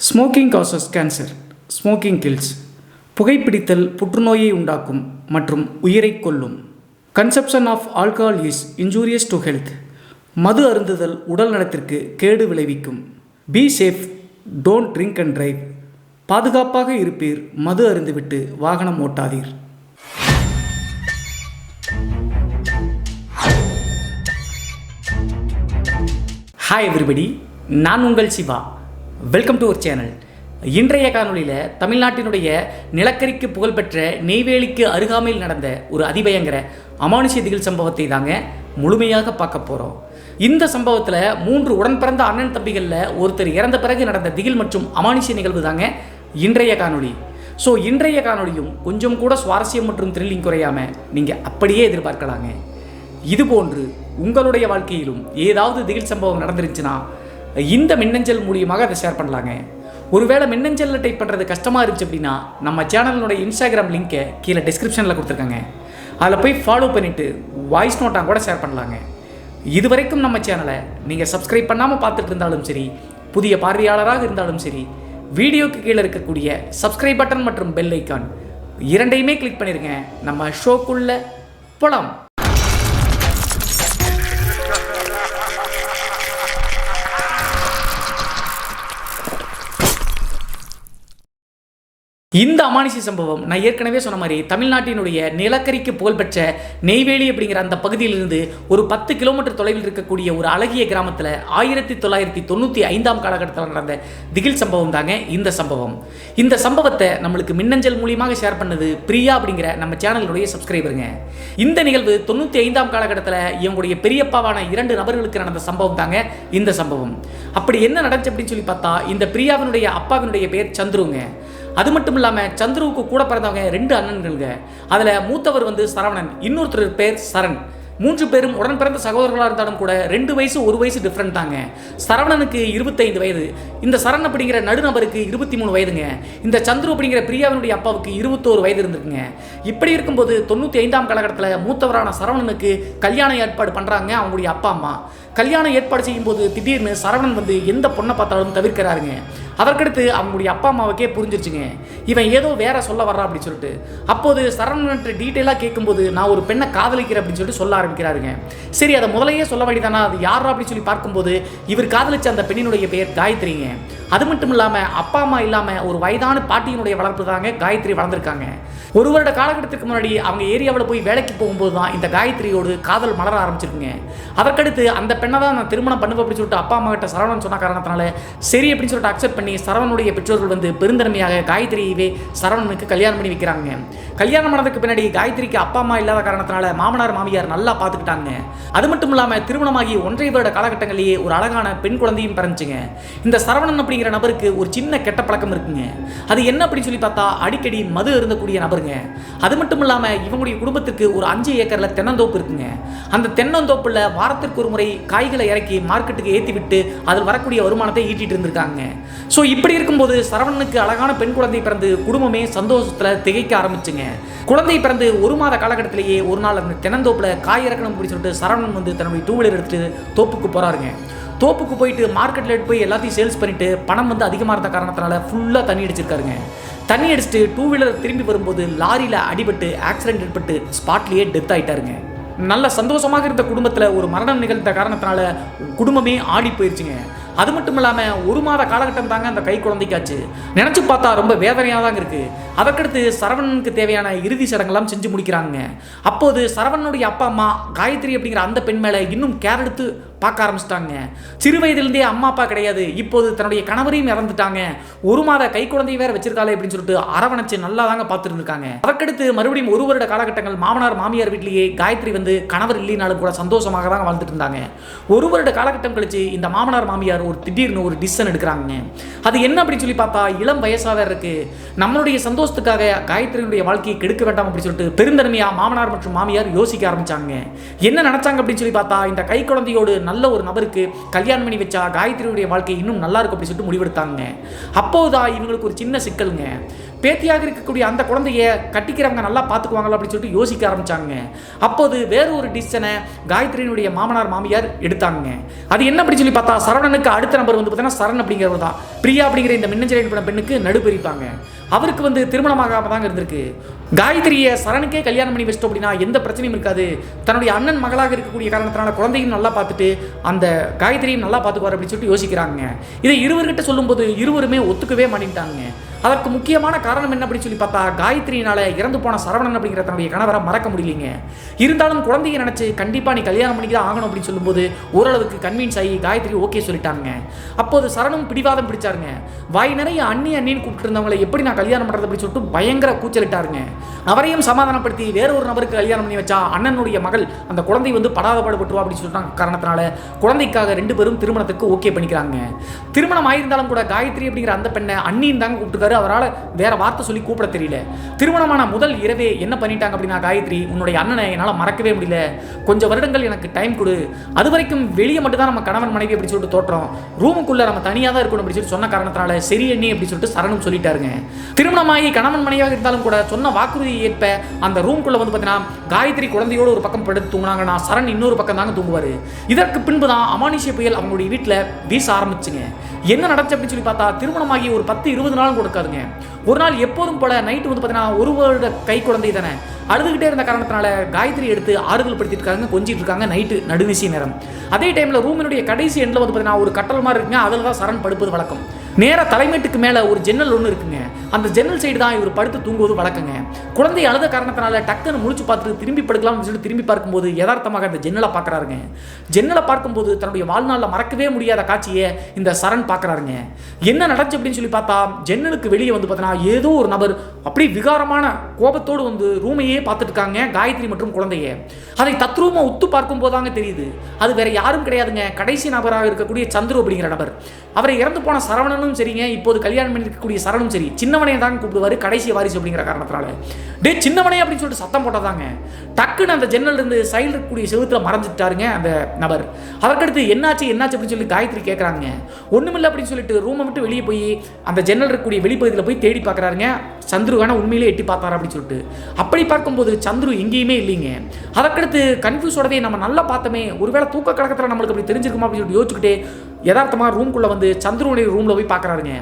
Smoking causes cancer. Smoking kills. புகைப்பிடித்தல் புற்றுநோயை உண்டாக்கும் மற்றும் உயிரை கொல்லும். Consumption of alcohol is injurious to health. மது அருந்துதல் உடல் நலத்திற்கு கேடு விளைவிக்கும். Be safe, don't drink and drive. பாதுகாப்பாக இருப்பீர், மது அருந்துவிட்டு வாகனம் ஓட்டாதீர். ஹாய் எவ்ரிபடி, நான் உங்கள் Siva. Welcome to our channel. இன்றைய காணொலியில் தமிழ்நாட்டினுடைய நிலக்கரிக்கு புகழ்பெற்ற நெய்வேலிக்கு அருகாமையில் நடந்த ஒரு அதிபயங்கர அமானுஷ்ய திகில் சம்பவத்தை தாங்க முழுமையாக பார்க்க போகிறோம். இந்த சம்பவத்தில் 3 உடன் பிறந்த அண்ணன் தம்பிகளில் ஒருத்தர் இறந்த பிறகு நடந்த திகில் மற்றும் அமானுஷ்ய நிகழ்வு தாங்க இன்றைய காணொலி. ஸோ இன்றைய காணொலியும் கொஞ்சம் கூட சுவாரஸ்யம் மற்றும் த்ரில்லிங் குறையாமல் நீங்கள் அப்படியே எதிர்பார்க்கலாங்க. இதுபோன்று உங்களுடைய வாழ்க்கையிலும் ஏதாவது திகில் சம்பவம் நடந்துருச்சுன்னா இந்த மின்னஞ்சல் மூலியமாக அதை ஷேர் பண்ணலாங்க. ஒருவேளை மின்னஞ்சலில் டைப் பண்ணுறது கஷ்டமாக இருந்துச்சு அப்படின்னா நம்ம சேனலினுடைய இன்ஸ்டாகிராம் லிங்க்கை கீழே டிஸ்கிரிப்ஷனில் கொடுத்துருக்காங்க. அதில் போய் ஃபாலோ பண்ணிவிட்டு வாய்ஸ் நோட்டாக கூட ஷேர் பண்ணலாங்க. இது வரைக்கும் நம்ம சேனலை நீங்கள் சப்ஸ்கிரைப் பண்ணாமல் பார்த்துட்டு இருந்தாலும் சரி, புதிய பார்வையாளராக இருந்தாலும் சரி, வீடியோக்கு கீழே இருக்கக்கூடிய சப்ஸ்கிரைப் பட்டன் மற்றும் பெல் ஐக்கான் இரண்டையுமே கிளிக் பண்ணிடுங்க. நம்ம ஷோக்குள்ளே போகலாம். இந்த அமானுஷ்ய சம்பவம் நான் ஏற்கனவே சொன்ன மாதிரி தமிழ்நாட்டினுடைய நிலக்கரிக்கு புகழ்பெற்ற நெய்வேலி அப்படிங்கிற அந்த பகுதியிலிருந்து ஒரு 10 கிலோமீட்டர் தொலைவில் இருக்கக்கூடிய ஒரு அழகிய கிராமத்தில் 1995ஆம் காலகட்டத்தில் நடந்த திகில் சம்பவம் தாங்க இந்த சம்பவம். இந்த சம்பவத்தை நம்மளுக்கு மின்னஞ்சல் மூலியமாக ஷேர் பண்ணது பிரியா அப்படிங்கிற நம்ம சேனலுடைய சப்ஸ்கிரைபருங்க. இந்த நிகழ்வு 95ஆம் காலகட்டத்தில் இவங்களுடைய பெரியப்பாவான 2 நபர்களுக்கு நடந்த சம்பவம் தாங்க இந்த சம்பவம். அப்படி என்ன நடந்துச்சு அப்படின்னு சொல்லி பார்த்தா, இந்த பிரியாவினுடைய அப்பாவினுடைய பேர் சந்துருங்க. அது மட்டும் இல்லாமல் சந்துருவுக்கு கூட பிறந்தவங்க 2 அண்ணன்களுங்க. அதில் மூத்தவர் சரவணன், இன்னொருத்தர் பேர் சரண். 3 பேரும் உடன் பிறந்த சகோதரர்களாக இருந்தாலும் கூட 2 வயசு 1 வயசு டிஃப்ரெண்ட் தாங்க. சரவணனுக்கு 25 வயது, இந்த சரண் அப்படிங்கிற நடுநபருக்கு 23 வயதுங்க. இந்த சந்துரு அப்படிங்கிற பிரியாவினுடைய அப்பாவுக்கு 21 வயது இருந்திருக்குங்க. இப்படி இருக்கும்போது 95ஆம் காலகட்டத்தில் மூத்தவரான சரவணனுக்கு கல்யாண ஏற்பாடு பண்ணுறாங்க அவங்களுடைய அப்பா அம்மா. கல்யாணம் ஏற்பாடு செய்யும்போது திடீர்னு சரவணன் எந்த பொண்ணை பார்த்தாலும் தவிர்க்கிறாருங்க. அதற்கடுத்து அவங்களுடைய அப்பா அம்மாவுக்கே புரிஞ்சிருச்சுங்க, இவன் ஏதோ வேற சொல்ல வர்றா அப்படின்னு சொல்லிட்டு. அப்போது சரவணன் டீட்டெயிலாக கேட்கும்போது நான் ஒரு பெண்ணை காதலிக்கிறேன் அப்படின்னு சொல்லிட்டு சொல்ல ஆரம்பிக்கிறாருங்க. சரி, அதை முதலையே சொல்ல வேண்டியதானா, அது யாரா அப்படின்னு சொல்லி பார்க்கும்போது இவர் காதலிச்ச அந்த பெண்ணினுடைய பெயர் காயத்ரிங்க. அது மட்டும் இல்லாமல் அப்பா அம்மா இல்லாமல் ஒரு வயதான பாட்டியினுடைய வளர்ப்பு தாங்க காயத்ரி வளர்ந்துருக்காங்க. 1 வருட காலகட்டத்துக்கு முன்னாடி அவங்க ஏரியாவில் போய் வேலைக்கு போகும்போது தான் இந்த காயத்ரியோடு காதல் மலர ஆரம்பிச்சிருக்குங்க. அதற்கடுத்து அந்த பெண்ணை தான் நான் திருமணம் பண்ணுவேன் அப்படின்னு சொல்லிட்டு அப்பா அம்மா கிட்ட சரவணன் சொன்ன காரணத்தினால சரி அப்படின்னு சொல்லிட்டு அக்செப்ட் பண்ணி சரவணனுடைய பெற்றோர்கள் பெருந்தன்மையாக காயத்ரியவே சரவணனுக்கு கல்யாணம் பண்ணி வைக்கிறாங்க. கல்யாணம் பண்ணதுக்கு பின்னாடி காயத்ரிக்கு அப்பா அம்மா இல்லாத காரணத்தினால மாமனார் மாமியார் நல்லா பார்த்துக்கிட்டாங்க. அது மட்டும் இல்லாமல் திருமணமாகி 1.5 வருட காலகட்டங்களிலேயே ஒரு அழகான பெண் குழந்தையும் பிறந்துச்சுங்க. இந்த சரவணன் அப்படிங்கிற நபருக்கு ஒரு சின்ன கெட்ட பழக்கம் இருக்குங்க. அது என்ன அப்படின்னு சொல்லி பார்த்தா, அடிக்கடி மது இருந்தக்கூடிய நபருங்க. அது மட்டும் இல்லாமல் இவங்களுடைய குடும்பத்துக்கு ஒரு 5 ஏக்கரில் தென்னந்தோப்பு இருக்குங்க. அந்த தென்னந்தோப்புல வாரத்திற்கு ஒரு முறை காய்களை இறக்கி மார்க்கெட்டுக்கு ஏற்றி விட்டு அதில் வரக்கூடிய வருமானத்தை ஈட்டிட்டு இருந்திருக்காங்க. ஸோ இப்படி இருக்கும்போது சரவணனுக்கு அழகான பெண் குழந்தை பிறந்து குடும்பமே சந்தோஷத்தில் திகைக்க ஆரம்பிச்சுங்க. குழந்தை பிறந்து 1 மாத காலகட்டத்திலேயே ஒரு நாள் அந்த தென்னந்தோப்பில் காய் இறக்கணும் அப்படின்னு சொல்லிட்டு சரவணன் தன்னுடைய 2 வீலர் எடுத்துட்டு தோப்புக்கு போகிறாருங்க. தோப்புக்கு போயிட்டு மார்க்கெட்டில் எடுத்து போய் எல்லாத்தையும் சேல்ஸ் பண்ணிட்டு பணம் அதிகமாக இருந்த காரணத்தினால ஃபுல்லாக தண்ணி அடிச்சிருக்காருங்க. தண்ணி அடிச்சுட்டு 2 வீலர் திரும்பி வரும்போது லாரியில் அடிபட்டு ஆக்சிடென்ட் ஏற்பட்டு ஸ்பாட்லேயே டெத் ஆகிட்டாருங்க. நல்ல சந்தோஷமாக இருந்த குடும்பத்தில் ஒரு மரணம் நிகழ்ந்த காரணத்தினால குடும்பமே ஆடி போயிடுச்சுங்க. அது மட்டும் இல்லாமல் 1 மாத காலகட்டம் தாங்க அந்த கை குழந்தைக்காச்சு. நினச்சி பார்த்தா ரொம்ப வேதனையாக தாங்க இருக்குது. அதற்கடுத்து சரவணனுக்கு தேவையான இறுதி சடங்கெல்லாம் செஞ்சு முடிக்கிறாங்க. அப்போது சரவணனுடைய அப்பா அம்மா காயத்ரி அப்படிங்கிற அந்த பெண் மேலே இன்னும் கேர் எடுத்து பார்க்க ஆரம்பிச்சிட்டாங்க. சிறு வயதிலிருந்தே அம்மா அப்பா கிடையாது, இப்போது தன்னுடைய கணவரையும் இறந்துட்டாங்க, 1 மாத கை குழந்தை வேற வச்சிருக்காளே அப்படின்னு சொல்லிட்டு அரவணைச்சு நல்லா தாங்க பார்த்துட்டு இருக்காங்க. அதற்கடுத்து மறுபடியும் 1 வருட காலகட்டங்கள் மாமனார் மாமியார் வீட்டிலேயே காயத்ரி கணவர் இல்லைனாலும் கூட சந்தோஷமாக தான் வாழ்ந்துட்டு இருந்தாங்க. 1 வருட காலகட்டம் கழிச்சு இந்த மாமனார் மாமியார் ஒரு திடீர்னு ஒரு டிசிஷன் எடுக்கிறாங்க. அது என்ன அப்படின்னு சொல்லி பார்த்தா, இளம் வயசாக இருக்கு, நம்மளுடைய சந்தோஷத்துக்காக காயத்ரியினுடைய வாழ்க்கையை கெடுக்க வேண்டாம் அப்படின்னு சொல்லிட்டு பெருந்தன்மையா மாமனார் மற்றும் மாமியார் யோசிக்க ஆரம்பிச்சாங்க. என்ன நினைச்சாங்க அப்படின்னு சொல்லி பார்த்தா, இந்த கை குழந்தையோடு நல்ல ஒரு நபருக்கு கல்யாணம் பண்ணி வச்சா காயத்ரியுடைய வாழ்க்கை இன்னும் நல்லா இருக்கும் அப்படின்னு சொல்லிட்டு முடிவெடுத்தாங்க. அப்போதான் இவங்களுக்கு ஒரு சின்ன சிக்கலுங்க. பேத்தியாக இருக்கக்கூடிய அந்த குழந்தைய கட்டிக்கிறவங்க நல்லா பார்த்துக்குவாங்களா அப்படின்னு சொல்லிட்டு யோசிக்க ஆரம்பிச்சாங்க. அப்போது வேற ஒரு டிசிஷனை காயத்ரியினுடைய மாமனார் மாமியார் எடுத்தாங்க. அது என்ன அப்படின்னு சொல்லி பார்த்தா, சரவணனுக்கு அடுத்த நபர் வந்து பார்த்தீங்கன்னா சரண் அப்படிங்கிறவர் தான். பிரியா அப்படிங்கிற இந்த மின்னஞ்சல் பெண்ணுக்கு நடுபெரிப்பாங்க. அவருக்கு திருமணமாகாம தாங்க இருந்திருக்கு. காயத்ரியை சரணுக்கே கல்யாணம் பண்ணி வச்சிட்டோம் அப்படின்னா எந்த பிரச்சனையும் இருக்காது. தன்னுடைய அண்ணன் மகளாக இருக்கக்கூடிய காரணத்தினால குழந்தையும் நல்லா பார்த்துட்டு அந்த காயத்ரியும் நல்லா பார்த்துக்குவார் அப்படின்னு சொல்லிட்டு யோசிக்கிறாங்க. இதை இருவர்கிட்ட சொல்லும்போது இருவருமே ஒத்துக்கவே மாட்டேங்கிட்டாங்க. அதற்கு முக்கியமான காரணம் என்ன அப்படின்னு சொல்லி பார்த்தா, காயத்ரியினால இறந்து போன சரவணன் அப்படிங்கிற தன்னுடைய கணவரை மறக்க முடியலைங்க. இருந்தாலும் குழந்தையை நினைச்சு கண்டிப்பா நீ கல்யாணம் பண்ணி தான் ஆகணும் அப்படின்னு சொல்லும்போது ஓரளவுக்கு கன்வின்ஸ் ஆகி காயத்ரி ஓகே சொல்லிட்டாங்க. அப்போது சரணும் பிடிவாதம் பிடிச்சாருங்க. வாய் நிறைய அண்ணின்னு கூப்பிட்டு இருந்தவங்களை எப்படி நான் கல்யாணம் பண்றது அப்படின்னு சொல்லிட்டு பயங்கர கூச்சலிட்டாருங்க. அவரையும் சமாதானப்படுத்தி வேற ஒரு நபருக்கு கல்யாணம் பண்ணி வச்சா அண்ணனுடைய மகள் அந்த குழந்தை படாத பாடுபட்டுருவா அப்படின்னு சொல்லிட்டாங்க. காரணத்தினால குழந்தைக்காக ரெண்டு பேரும் திருமணத்துக்கு ஓகே பண்ணிக்கிறாங்க. திருமணம் ஆயிருந்தாலும் கூட காயத்ரி அப்படிங்கிற அந்த பெண்ணை அண்ணின்னு தாங்க கூப்பிட்டுருக்காரு. அவரால் வேற வார்த்தை சொல்லி கூப்பிட தெரியல. திருமணமான முதல் இரவே என்ன பண்ணிட்டாங்க அப்படின்னா, காயத்ரி உன்னுடைய அண்ணனை என்னால் மறக்கவே முடியல, கொஞ்சம் வருடங்கள் எனக்கு டைம் கொடு, அது வரைக்கும் வெளியே மட்டும் தான் நம்ம கணவன் மனைவி அப்படி சொல்லிட்டு தோற்றம், ரூமுக்குள்ள நம்ம தனியாக தான் இருக்கணும் அப்படி சொல்லி சொன்ன காரணத்தினால சரி அண்ணி அப்படி சொல்லிட்டு சரணும் சொல்லிட்டாருங்க. திருமணமாகி கணவன் மனைவியாக இருந்தாலும் கூட சொன்ன வாக்குறுதி ஏற்ப அந்த ரூம்குள்ள பார்த்தீங்கன்னா காயத்ரி குழந்தையோடு ஒரு பக்கம் படுத்து தூங்கினாங்கன்னா சரண் இன்னொரு பக்கம் தாங்க தூங்குவார். இதற்கு பின்பு தான் அமானுஷ்ய புயல் அவங்களுடைய வீட்டில் வீச ஆரம்பிச்சுங்க. என்ன நடந்துச்சு அப்படின்னு சொல்லி பார்த்தா, திருமணமாகி ஒரு 10-20 நாளும் கொடுக்காதுங்க. ஒரு நாள் எப்போதும் போல நைட்டு பார்த்தீங்கன்னா ஒரு வருட கை குழந்தை தானே அழுதுகிட்டே இருந்த காரணத்தினால காயத்ரி எடுத்து ஆறுதல் படுத்திட்டு இருக்காங்க, கொஞ்சிட்டு இருக்காங்க. நைட்டு நடுநிசி நேரம். அதே டைம்ல ரூமினுடைய கடைசி எண்ட்ல பார்த்தீங்கன்னா ஒரு கட்டல் மாதிரி இருக்குங்க. அதில் தான் சரண் படுப்பது வழக்கம். நேராக தலைமேட்டுக்கு மேலே ஒரு ஜன்னல் ஒன்று இருக்குங்க. அந்த ஜன்னல் சைடு தான் இவர் படுத்து தூங்குவது வழக்கங்க. குழந்தை அழுத காரணத்தினால டக்குன்னு முழிச்சு பார்த்துட்டு திரும்பி படுக்கலாம்னு சொல்லிட்டு திரும்பி பார்க்கும்போது யதார்த்தமாக அந்த ஜன்னலை பார்க்குறாருங்க. ஜன்னலை பார்க்கும்போது தன்னுடைய வாழ்நாளில் மறக்கவே முடியாத காட்சியை இந்த சரண் பார்க்குறாருங்க. என்ன நடந்துச்சு அப்படின்னு சொல்லி பார்த்தா, ஜன்னலுக்கு வெளியே பார்த்தீங்கன்னா ஏதோ ஒரு நபர் அப்படி விகாரமான கோபத்தோடு ரூமையே பார்த்துட்டு இருக்காங்க, காயத்ரி மற்றும் குழந்தைய. அதை தத்ரூபமா உத்து பார்க்கும் போதாங்க தெரியுது அது வேற யாரும் கிடையாதுங்க, கடைசி நபராக இருக்கக்கூடிய சந்துரு அப்படிங்கிற நபர். அவரை இறந்து போன சரவணனும் சரிங்க, இப்போது கல்யாணம் பண்ணி இருக்கக்கூடிய சரணும் சரி, சின்னவனையை தாங்க கூப்பிடுவாரு கடைசி வாரிசு அப்படிங்கிற காரணத்தினால. டே சின்னவனே அப்படின்னு சொல்லிட்டு சத்தம் போட்டதாங்க. டக்குன்னு அந்த ஜன்னல் இருந்து சைடில் இருக்கக்கூடிய செவுத்துல மறைஞ்சிட்டாருங்க அந்த நபர். அதற்கடுத்து என்னாச்சு அப்படின்னு சொல்லி காயத்ரி கேட்குறாங்க. ஒன்றுமில்லை அப்படின்னு சொல்லிட்டு ரூமை விட்டு வெளியே போய் அந்த ஜன்னல் இருக்கக்கூடிய வெளிப்பகுதியில் போய் தேடி பார்க்குறாருங்க. சந்துருவான உண்மையிலே எட்டி பார்த்தாரா அப்படின்னு சொல்லிட்டு. அப்படி பார்க்கும்போது சந்துரு எங்கேயுமே இல்லைங்க. அதற்கடுத்து கன்ஃபியூஸோடவே நம்ம நல்லா பார்த்தோமே, ஒருவேளை தூக்க கழகத்தில் நம்மளுக்கு அப்படி தெரிஞ்சிருக்குமா அப்படின்னு சொல்லிட்டு யோசிச்சுக்கிட்டே யதார்த்தமாக ரூம்குள்ளே சந்துருடைய ரூமில் போய் பார்க்குறாருங்க.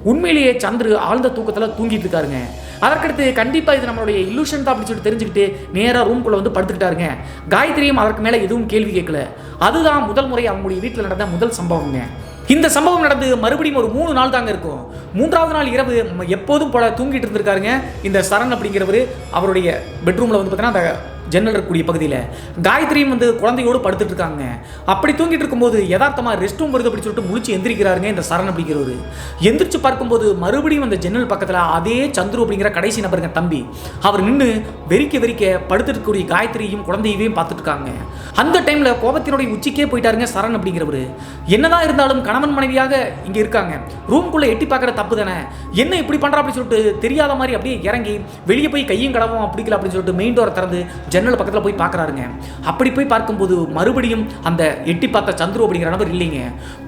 உண்மையிலேயே சந்துரு ஆழ்ந்த தூக்கத்தில் தூங்கிட்டு இருக்காருங்க. அதற்கடுத்து கண்டிப்பாக இது நம்மளுடைய இல்லூஷன் தான் அப்படின்னு சொல்லிட்டு தெரிஞ்சுக்கிட்டு நேராக ரூம்குள்ளே படுத்துக்கிட்டாருங்க. காயத்ரியும் அதற்கு மேலே எதுவும் கேள்வி கேட்கல. அதுதான் முதல் முறை அவங்களுடைய வீட்டில் நடந்த முதல் சம்பவங்க. இந்த சம்பவம் நடந்து மறுபடியும் ஒரு 3 நாள் தாங்க இருக்கும். 3வது நாள் இரவு எப்போதும் போல தூங்கிட்டு இருந்திருக்காருங்க இந்த சரண் அப்படிங்கிறவர். அவருடைய பெட்ரூமில் பார்த்தீங்கன்னா அந்த ஜன்னல் இருக்கக்கூடிய பகுதியில் காயத்ரியும் குழந்தையோடு படுத்துட்டு இருக்காங்க. அப்படி தூங்கிட்டு இருக்கும்போது யதார்த்தமாக ரெஸ்ட் ரூம் வருது அப்படின்னு சொல்லிட்டு முழிச்சு எந்திரிக்கிறாருங்க இந்த சரண் அப்படிங்கிறவர். எந்திரிச்சு பார்க்கும்போது மறுபடியும் அந்த ஜன்னல் பக்கத்தில் அதே சந்துரு அப்படிங்கிற கடைசி நபருங்க தம்பி. அவர் நின்று வெறிக்க படுத்துட்டு இருக்கக்கூடிய காயத்ரியும் குழந்தையையும் பார்த்துட்டு இருக்காங்க. அந்த டைமில் கோபத்தினுடைய உச்சிக்கே போயிட்டாருங்க சரண் அப்படிங்கிறவர். என்னதான் இருந்தாலும் கணவன் மனைவியாக இங்கே இருக்காங்க, ரூம்குள்ளே எட்டி பார்க்குற தப்பு தானே, என்ன இப்படி பண்ணுறா அப்படின்னு சொல்லிட்டு தெரியாத மாதிரி அப்படியே இறங்கி வெளியே போய் கையும் கடவும் பிடிக்கல அப்படின்னு சொல்லிட்டு மெயின் டோரை திறந்து ஜன்னல் பக்கத்தில் போய் பார்க்குறாருங்க. அப்படி போய் பார்க்கும்போது மறுபடியும் அந்த எட்டி பார்த்த சந்துரு அப்படிங்கிற நபர் இல்லைங்க.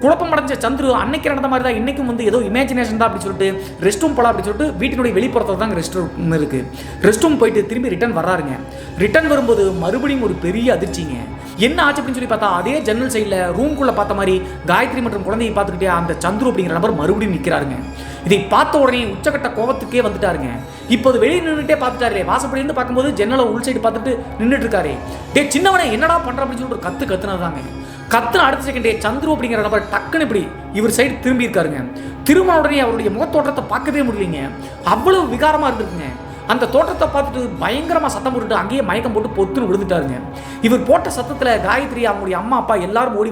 குழப்பம் அடைஞ்ச சந்துரு அன்னைக்கு நடந்த மாதிரி தான் இன்னைக்கும் ஏதோ இமேஜினேஷன் தான் அப்படி சொல்லிட்டு ரெஸ்ட் ரூம் போகலாம் அப்படின்னு சொல்லிட்டு வீட்டினுடைய வெளிப்புறத்தில் தான் ரெஸ்ட் ரூம் இருக்குது. ரெஸ்ட் ரூம் போயிட்டு திரும்பி ரிட்டர்ன் வர்றாருங்க. ரிட்டர்ன் வரும்போது மறுபடியும் ஒரு பெரிய அதிர்ச்சிங்க. என்ன ஆச்சு அப்படின்னு சொல்லி பார்த்தா, அதே ஜன்னல் சைடில் ரூம்குள்ளே பார்த்த மாதிரி காயத்ரி மற்றும் குழந்தையை பார்த்துக்கிட்டே அந்த சந்துரு அப்படிங்கிற நபர் மறுபடியும் நிற்கிறாருங்க. இதை பார்த்த உடனே உச்சக்கட்ட கோபத்துக்கே வந்துட்டாருங்க. இப்போது வெளியே நின்றுட்டே பார்த்துட்டாரு. வாசப்படி இருந்து பார்க்கும்போது ஜன்னலை உள் சைடு பார்த்துட்டு நின்றுட்டு இருக்காரு. டே சின்னவனை என்னடா பண்ற அப்படின்னு சொல்லிட்டு ஒரு கத்துனதாங்க. கத்துன அடுத்த செகண்டே சந்துரு அப்படிங்கிற நபர் டக்குன்னு இப்படி இவர் சைடு திரும்பி இருக்காருங்க. திரும்ப உடனே அவருடைய முகத்தோற்றத்தை பார்க்கவே முடியலைங்க. அவ்வளவு விகாரமா இருந்திருக்குங்க. அந்த தோற்றத்தை பார்த்துட்டு பயங்கரமாக சத்தம் போட்டுட்டு அங்கேயே மயக்கம் போட்டு பொத்துன்னு விழுந்துட்டாருங்க. இவர் போட்ட சத்தத்தில் காயத்ரி அவங்களுடைய அம்மா அப்பா எல்லாரும் ஓடி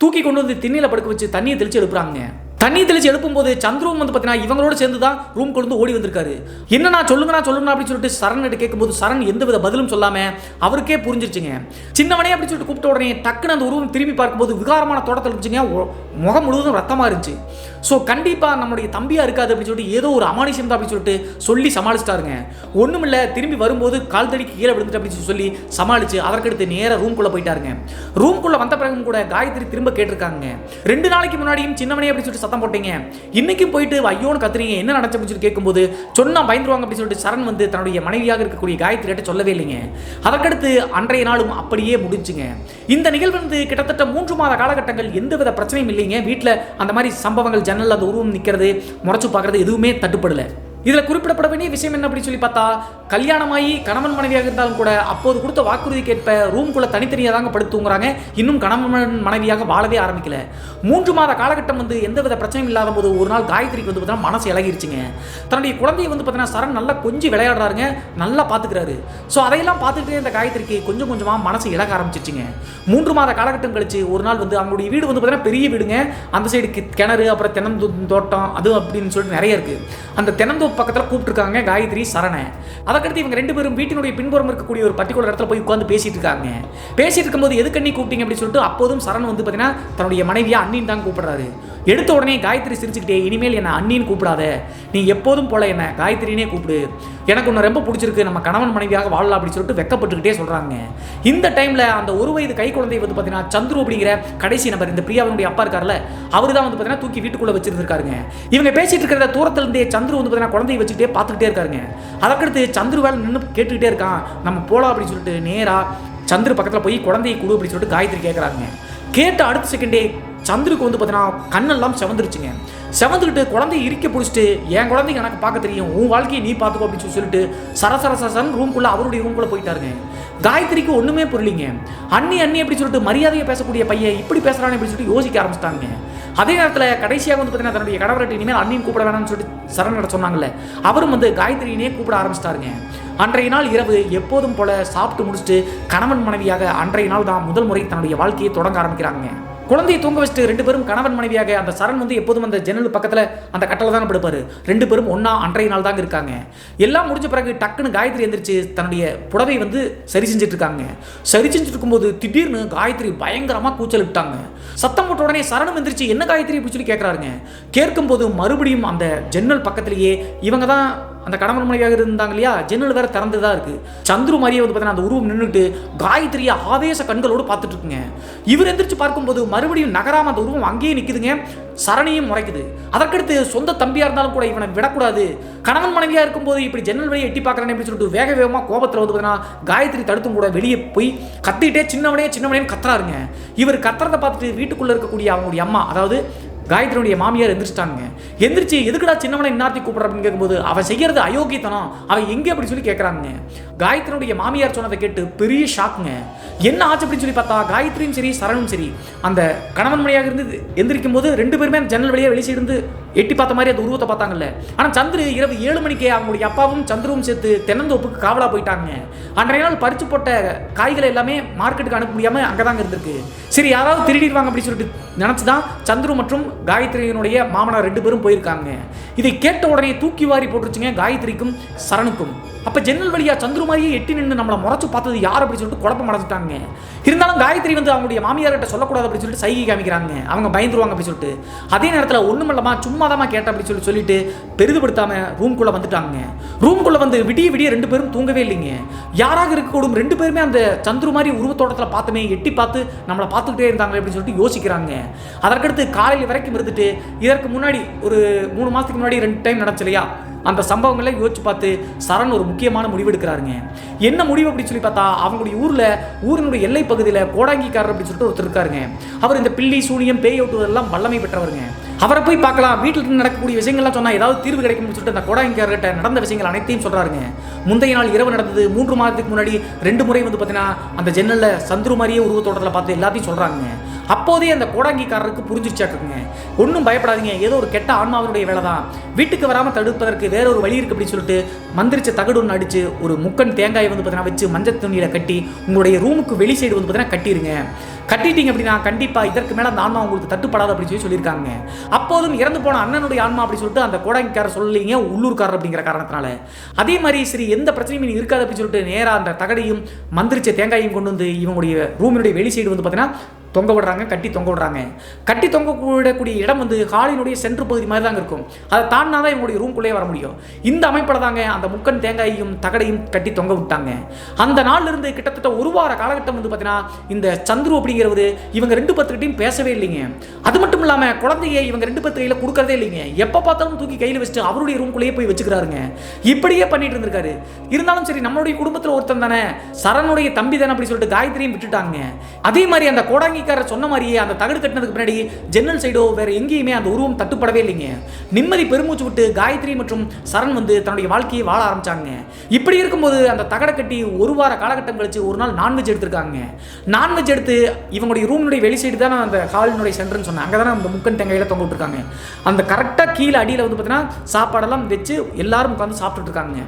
தூக்கி கொண்டு திண்ணையில் படுக்க வச்சு தண்ணியை தெளிச்சு எடுப்புறாங்க. தண்ணி தெளிச்சு எழுப்பும்போது சந்துருவும் வந்து பார்த்தீங்கன்னா இவங்களோட சேர்ந்து தான் ரூம் கொண்டு ஓடி வந்திருக்காரு. என்னன்னா சொல்லுங்கண்ணா அப்படின்னு சொல்லிட்டு சரண் கேட்கும்போது சரண் எந்தவித பதிலும் சொல்லாம அவருக்கே புரிஞ்சிருச்சுங்க. சின்னவனே அப்படின்னு சொல்லிட்டு கூப்பிட்ட உடனே டக்குன்னு அந்த உருவம் திரும்பி பார்க்கும்போது விகாரமான தோட்டத்தில் இருந்துச்சுங்க. முகம் முழுவதும் ரத்தமா இருந்துச்சு. ஸோ கண்டிப்பா நம்மளுடைய தம்பியா இருக்காது அப்படின்னு சொல்லிட்டு ஏதோ ஒரு அமானுஷம் தான் அப்படின்னு சொல்லிட்டு சொல்லி சமாளிச்சிட்டாருங்க. ஒண்ணுமில்ல, திரும்பி வரும்போது கால் தடிக்கு கீழே விழுந்துட்டு அப்படின்னு சொல்லி சமாளிச்சு அதற்கடுத்து நேராக ரூம்குள்ள போயிட்டாருங்க. ரூம்குள்ள வந்த பிறகு கூட காயத்ரி திரும்ப கேட்டிருக்காங்க, 2 நாளைக்கு முன்னாடியும் சின்னவனே அப்படின்னு சொல்லிட்டு சத்தம் போட்டீங்க, இன்னைக்கும் போயிட்டு ஐயோன்னு கத்துறீங்க, என்ன நடந்துச்சு அப்படின்னு சொல்லி கேட்கும்போது சொன்னா பயந்துருவாங்க அப்படின்னு சொல்லிட்டு சரண் வந்து தன்னுடைய மனைவியாக இருக்கக்கூடிய காயத்ரி கிட்ட சொல்லவே இல்லைங்க. அதற்கடுத்து அன்றைய நாளும் அப்படியே முடிஞ்சுங்க. இந்த நிகழ்வு வந்து கிட்டத்தட்ட 3 மாத காலகட்டங்கள் எந்தவித பிரச்சனையும் இல்லைங்க. வீட்டில் அந்த மாதிரி சம்பவங்கள், ஜன்னல் அந்த உருவம் நிற்கிறது, முறைச்சு பார்க்கறது எதுவுமே தட்டுப்படலை. இதில் குறிப்பிடப்பட வேண்டிய விஷயம் என்ன அப்படின்னு சொல்லி பார்த்தா, கல்யாணமாகி கணவன் மனைவியாக இருந்தாலும் கூட அப்போது கொடுத்த வாக்குறுதி கேட்ப ரூம்குள்ள தனித்தனியாக தாங்க படுத்துங்கிறாங்க. இன்னும் கணவன் மனைவியாக வாழவே ஆரம்பிக்கல. 3 மாத காலகட்டம் வந்து எந்தவித பிரச்சனையும் இல்லாத போது ஒரு நாள் காயத்ரிக்கு வந்து பார்த்தீங்கன்னா மனசு இலகிருச்சுங்க. தன்னுடைய குழந்தையை வந்து பார்த்தீங்கன்னா சரண் நல்லா கொஞ்சம் விளையாடுறாருங்க, நல்லா பார்த்துக்கிறாரு. ஸோ அதையெல்லாம் பார்த்துக்கிட்டே இந்த காயத்ரிக்கு கொஞ்சம் கொஞ்சமாக மனசு இலக ஆரம்பிச்சிச்சுங்க. 3 மாத காலகட்டம் கழிச்சு ஒரு நாள் வந்து அவங்களுடைய வீடு வந்து பார்த்தீங்கன்னா பெரிய வீடுங்க. அந்த சைடு கிணறு, அப்புறம் தென்னந்தோட்டம் அது அப்படின்னு சொல்லிட்டு நிறைய இருக்கு. அந்த தென்னந்தோப்பு பக்கத்தில் கூப்பிட்டுருக்காங்க காயத்ரி சரணை. அதற்கடுத்து இவங்க 2 பேரும் வீட்டினுடைய பின்புறம் இருக்கக்கூடிய ஒரு பர்டிகுலர் இடத்துல போய் உட்காந்து பேசிட்டு இருக்காங்க. பேசிட்டு இருக்கும்போது எதுக்கு அண்ணி கூப்பிட்டீங்க அப்படின்னு சொல்லிட்டு அப்போதும் சரண் வந்து பார்த்தீங்கன்னா தன்னுடைய மனைவியா அண்ணின்னு தான் கூப்பிடுறாரு. எடுத்த உடனே காயத்ரி சிரிச்சுக்கிட்டே, இனிமேல் என்ன அண்ணின்னு கூப்பிடாத, நீ எப்போதும் போல என்ன காயத்ரினே கூப்பிடு, எனக்கு ஒன்று ரொம்ப பிடிச்சிருக்கு, நம்ம கணவன் மனைவியாக வாழலாம் அப்படின்னு சொல்லிட்டு வெக்கப்பட்டுக்கிட்டே சொல்றாங்க. இந்த டைம்ல அந்த 1 வயது கை குழந்தை வந்து பார்த்தீங்கன்னா சந்துரு அப்படிங்கிற கடைசி நபர், இந்த பிரியாவுடைய அப்பா இருக்கார்ல, அவர் தான் வந்து பார்த்தீங்கன்னா தூக்கி வீட்டுக்குள்ள வச்சிருக்காருங்க. இவங்க பேசிட்டு இருக்கிற தூரத்துல இருந்தே சந்துரு வந்து பார்த்தீங்கன்னா குழந்தையை வச்சுக்கிட்டே பார்த்துக்கிட்டே இருக்காருங்க. அதற்கடுத்து சந்துரு வேலை நின்று கேட்டுக்கிட்டே இருக்கான், நம்ம போலாம் அப்படின்னு சொல்லிட்டு நேரா சந்துரு பக்கத்தில் போய் குழந்தையை கொடு அப்படின்னு சொல்லிட்டு காயத்ரி கேட்குறாங்க. கேட்ட அடுத்த செகண்டே சந்துருக்கு வந்து பார்த்தீங்கன்னா கண்ணெல்லாம் செவந்துருச்சுங்க. செவந்துக்கிட்டு குழந்தைய இறுக்கி பிடிச்சிட்டு, என் குழந்தைங்க எனக்கு பார்க்க தெரியும், உன் வாழ்க்கையை நீ பார்த்துக்கோ அப்படின்னு சொல்லிட்டு சரசரசன் ரூம்குள்ள அவருடைய ரூம்குள்ள போயிட்டாருங்க. காயத்ரிக்கு ஒன்றுமே புரியலிங்க. அண்ணி அப்படி சொல்லிட்டு மரியாதையை பேசக்கூடிய பையன் இப்படி பேசுறான்னு அப்படின்னு சொல்லிட்டு யோசிக்க ஆரம்பிச்சிட்டாங்க. அதே நேரத்தில் கடைசியாக வந்து பார்த்தீங்கன்னா தன்னுடைய கடவுளை இனிமேல் அண்ணின்னு கூப்பிட வேணாம்னு சொல்லிட்டு சரண் சொன்னாங்கல்ல, அவரும் வந்து காயத்ரியினே கூப்பிட ஆரம்பிச்சிட்டாருங்க. அன்றைய நாள் இரவு எப்போதும் போல சாப்பிட்டு முடிச்சுட்டு கணவன் மனைவியாக அன்றைய நாள் தான் முதல் முறை தன்னுடைய வாழ்க்கையை தொடங்க ஆரம்பிக்கிறாங்க. குழந்தையை தூங்க வச்சுட்டு 2 பேரும் கணவன் மனைவியாக அந்த சரண் வந்து எப்போதும் அந்த ஜன்னல் பக்கத்தில் அந்த கட்டளை தான் படுப்பாரு. 2 பேரும் ஒன்றா அன்றைய நாள் தாங்க இருக்காங்க. எல்லாம் முடிஞ்ச பிறகு டக்குன்னு காயத்ரி எந்திரிச்சு தன்னுடைய புடவை வந்து சரி செஞ்சுட்டு இருக்காங்க. சரி செஞ்சுட்டு இருக்கும்போது திடீர்னு காயத்ரி பயங்கரமாக கூச்சல் விட்டாங்க. சத்தம் போட்ட உடனே சரணம் எந்திரிச்சு என்ன காயத்ரி அப்படின்னு சொல்லி கேட்குறாருங்க. கேட்கும்போது மறுபடியும் அந்த ஜன்னல் பக்கத்திலேயே இவங்க தான் அந்த கணவன் மனைவியாக இருந்தாங்க இல்லையா, ஜன்னல் வேற திறந்துதான் இருக்கு. சந்துரு மாதிரியே வந்து பார்த்தீங்கன்னா அந்த உருவம் நின்றுட்டு காயத்ரியை ஆவேச கண்களோடு பார்த்துட்டு இருக்குங்க. இவர் எந்திரிச்சு பார்க்கும்போது மறுபடியும் நகராம அந்த உருவம் அங்கேயே நிற்குதுங்க. சரணையும் முறைக்குது. அதற்கடுத்து சொந்த தம்பியா இருந்தாலும் கூட இவனை விடக்கூடாது, கணவன் மனைவியா இருக்கும்போது இப்படி ஜன்னல் வழியை எட்டி பார்க்கறேன்னு அப்படின்னு சொல்லிட்டு வேக வேகமாக கோபத்தில் வந்து பார்த்தீங்கன்னா காயத்ரி தடுத்தும் கூட வெளியே போய் கத்திட்டே சின்னவனே கத்துறாருங்க. இவர் கத்துறதை பார்த்துட்டு வீட்டுக்குள்ள இருக்கக்கூடிய அவங்களுடைய அம்மா, அதாவது காயத்ரியுடைய மாமியார் எந்திரிச்சிட்டாங்க. எந்திரிச்சு எதுக்குடா சின்னவனை இன்னார்த்தி கூப்பிட்ற அப்படின்னு கேட்கும்போது அவன் செய்யறது அயோக்கியத்தனம், அவன் எங்கே அப்படி சொல்லி கேட்குறாங்க. காயத்ரியுடைய மாமியார் சொன்னதை கேட்டு பெரிய ஷாக்குங்க. என்ன ஆச்சு அப்படின்னு சொல்லி பார்த்தா காயத்ரியும் சரி சரணும் சரி அந்த கணவன் மனைவியாக இருந்து எந்திரிக்கும் போது 2 பேருமே அந்த ஜன்னல் வழியாக வெளியே இருந்து எட்டி பார்த்த மாதிரி அந்த உருவத்தை பார்த்தாங்கல்ல. ஆனால் சந்திரு இரவு 7 மணிக்கே அவங்களுடைய அப்பாவும் சந்துருவும் சேர்த்து தென்னந்தோப்புக்கு காவலா போயிட்டாங்க. அன்றைய நாள் பறிச்சு போட்ட காய்களை எல்லாமே மார்க்கெட்டுக்கு அனுப்ப முடியாமல் அங்கே தாங்க இருந்திருக்கு. சரி யாராவது திருடிடுவாங்க அப்படின்னு சொல்லிட்டு நினச்சிதான் சந்துரு மற்றும் காயத்ரியினுடைய மாமனார் 2 பேரும் போயிருக்காங்க. இதை கேட்ட உடனே தூக்கி வாரி போட்டுருச்சுங்க காயத்ரிக்கும் சரணுக்கும். அப்போ ஜன்னல் வழியா சந்துரு மாதிரியே எட்டி நின்று நம்மளை முறைச்சு பார்த்தது யார் அப்படின்னு சொல்லிட்டு குழப்பம் அடைஞ்சிட்டாங்க. இருந்தாலும் காயத்ரி வந்து அவங்களுடைய மாமியார்கிட்ட சொல்லக்கூடாது அப்படின்னு சொல்லிட்டு சைகை காமிக்கிறாங்க, அவங்க பயந்துருவாங்க அப்படின்னு சொல்லிட்டு. அதே நேரத்தில் ஒன்றுமில்லமா சும்மா தான் கேட்டேன் அப்படின்னு சொல்லிட்டு பெரிதுபடுத்தாம ரூம்குள்ளே வந்துட்டாங்க. ரூம்குள்ளே வந்து விடிய 2 பேரும் தூங்கவே இல்லைங்க. யாராக இருக்கக்கூடும் 2 பேருமே அந்த சந்துரு மாதிரி உருவத்தோட்டத்தில் பார்த்துமே எட்டி பார்த்து நம்மளை பார்த்துக்கிட்டே இருந்தாங்க அப்படின்னு சொல்லிட்டு யோசிக்கிறாங்க. அதற்கடுத்து காலையில் வரைக்கும் இருந்துட்டு இதற்கு முன்னாடி ஒரு 3 மாதத்துக்கு முன்னாடி 2 டைம் நடந்துச்சு இல்லையா, அந்த சம்பவங்களை யோசிச்சு பார்த்து சரண் ஒரு முக்கியமான முடிவு எடுக்கிறாருங்க. என்ன முடிவு அப்படின்னு சொல்லி பார்த்தா அவங்களுடைய ஊரினுடைய எல்லை பகுதியில் கோடாங்கிக்காரர் அப்படின்னு சொல்லிட்டு ஒருத்தர் இருக்காருங்க. அவர் இந்த பில்லி சூனியம் பேய் ஓட்டுவதெல்லாம் வல்லமை பெற்றவருங்க. அவரை போய் பார்க்கலாம், வீட்டில் நடக்கக்கூடிய விஷயங்கள்லாம் சொன்னால் ஏதாவது தீர்வு கிடைக்கும்னு சொல்லிட்டு அந்த கோடாங்கிக்காரர்கிட்ட நடந்த விஷயங்கள் அனைத்தையும் சொல்கிறாருங்க. முந்தைய நாள் இரவு நடந்தது 3 மாதத்துக்கு முன்னாடி 2 முறை வந்து பார்த்தீங்கன்னா அந்த ஜன்னலில் சந்துரு மாதிரியே உருவத்தோட்டத்தில் பார்த்து எல்லாத்தையும் சொல்கிறாங்க. அப்போதே அந்த கோடாங்கிக்காரருக்கு புரிஞ்சிருச்சாக்குங்க, ஒன்றும் பயப்படாதீங்க, ஏதோ ஒரு கெட்ட ஆன்மாவினுடைய வேலை தான், வீட்டுக்கு வராமல் தடுப்பதற்கு வேற ஒரு வழி இருக்குது அப்படின்னு சொல்லிட்டு மந்திரிச்ச தகடு ஒன்று அடித்து ஒரு முக்கன் தேங்காயை வந்து பார்த்தீங்கன்னா வச்சு மஞ்சள் துணியில் கட்டி உங்களுடைய ரூமுக்கு வெளி சைடு வந்து பார்த்தீங்கன்னா கட்டிடுங்க. கட்டிட்டீங்க அப்படின்னா கண்டிப்பாக இதற்கு மேலே அந்த ஆன்மா உங்களுக்கு தட்டுப்படாது அப்படின்னு சொல்லியிருக்காங்க. அப்போதும் இறந்து போன அண்ணனுடைய ஆன்மா அப்படி சொல்லிட்டு அந்த கோடாங்கிக்காரர் சொல்லலைங்க, உள்ளூர்காரர் அப்படிங்கிற காரணத்தினால. அதே மாதிரி சரி எந்த பிரச்சனையும் இருக்காது அப்படின்னு சொல்லிட்டு நேராக அந்த தகடையும் மந்திரிச்ச தேங்காயும் கொண்டு வந்து இவங்களுடைய ரூமினுடைய வெளி சைடு வந்து பார்த்தீங்கன்னா தொங்க விடுறாங்க, கட்டி தொங்க விடுறாங்க. கட்டி தொங்க விடக்கூடிய இடம் வந்து ஹாலினுடைய சென்ட்ரு பகுதி மாதிரி தாங்க இருக்கும். அதை தாண்டினா தான் இவங்களுடைய ரூம்குள்ளே வர முடியும். இந்த அமைப்பில் தாங்க அந்த முக்கன் தேங்காயையும் தகடையும் கட்டி தொங்க விட்டாங்க. அந்த நாளிலிருந்து கிட்டத்தட்ட ஒரு வார காலகட்டம் வந்து பார்த்தீங்கன்னா இந்த சந்துரு அப்படிங்கிறவர் இவங்க 2 பேர்த்துக்கிட்டையும் பேசவே இல்லைங்க. அது மட்டும் இல்லாமல் குழந்தைய இவங்க 2 பேர்த்து கையில் கொடுக்கறதே இல்லைங்க. எப்போ பார்த்தாலும் தூக்கி கையில் வச்சுட்டு அவருடைய ரூம்குள்ளேயே போய் வச்சுக்கிறாருங்க. இப்படியே பண்ணிட்டு இருந்திருக்காரு. இருந்தாலும் சரி நம்மளுடைய குடும்பத்தில் ஒருத்தன் தானே, சரணுடைய தம்பி தானே அப்படி சொல்லிட்டு காயத்ரியும் விட்டுட்டாங்க. அதே மாதிரி அந்த கோடாங்கி சொன்ன மாதிரியே அந்த தகடு கட்டினதுக்கு பின்னாடி ஜன்னல் சைடோ வேற எங்கேயுமே அந்த உருவம் தட்டுப்படவே இல்லைங்க. நிம்மதி பெருமூச்சு விட்டு காயத்ரி மற்றும் சரண் வந்து தன்னுடைய வாழ்க்கையை வாழ ஆரம்பிச்சாங்க. இப்படி இருக்கும்போது அந்த தகடை கட்டி ஒரு வார காலகட்டம் கழிச்சு ஒரு நாள் நான்வெஜ் எடுத்திருக்காங்க. நான்வெஜ் எடுத்து இவங்களுடைய ரூமினுடைய வெளி சைடு தானே அந்த ஹாலினுடைய சென்டர்னு சொன்னாங்க. அங்கே தானே அந்த முக்கன் தேங்காயில தொங்க விட்டுருக்காங்க. அந்த கரெக்டாக கீழே அடியில் வந்து பார்த்தீங்கன்னா சாப்பாடெல்லாம் வச்சு எல்லாரும் உட்காந்து சாப்பிட்டுட்டு இருக்காங்க.